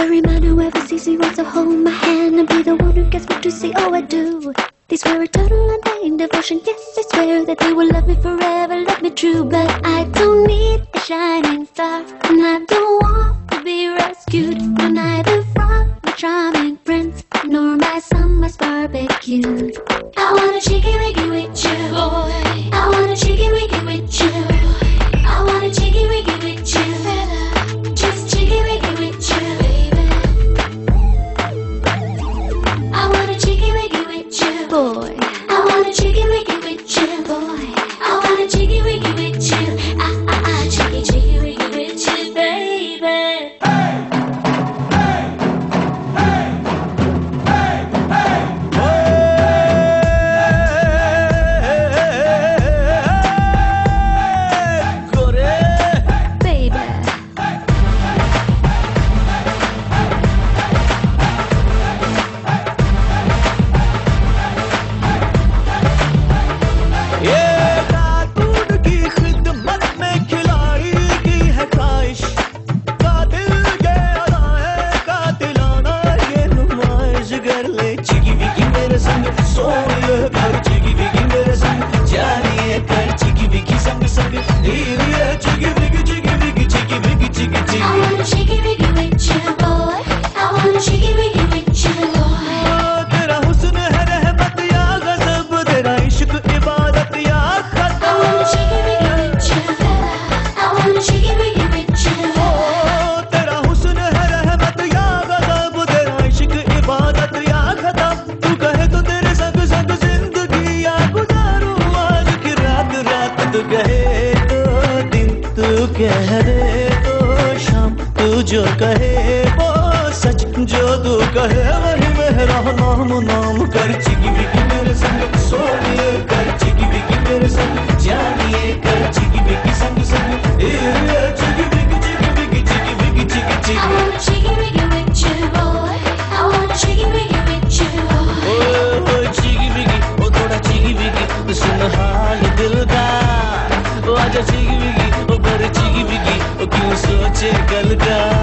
Every man who ever sees me wants to hold my hand and be the one who gets me to see all I do. They swear eternal undying devotion. Yes, they swear that they will love me forever, love me true. But I don't need a shining star, and I don't want to be rescued. No, neither from my charming prince nor my summer's barbecue. I want a chicky wiggy with you, boy. I want a chicky wiggy with you. I want a chicky wiggy with you. Just chicky wiggy with you, baby. I want a chicky wiggy with you, boy. I want a chicky wiggy with you, boy. I want a chicky wiggy with you. Chicky chicky wiggy with you, baby. कह दे तो शाम तू जो कहे वो सच, जो तू कहे वही मेरा नाम नाम कर। चिगी बिगी मेरे संग सोनिए कर, चिगी बिगी मेरे संग जानिए कर, चिगी बिगी संग संग Chigi बिगी Chigi बिगी Chigi बिगी Chigi Chigi. I want a chicky wiggy with you, boy. I want a chicky wiggy with you, boy. O Chigi बिगी, ओ थोड़ा चिगी बिगी, सुन हाल दिल का, ओ आजा चिगी बिगी, ओ कर चिगी बिगी, ओ क्यों सोचे कल का।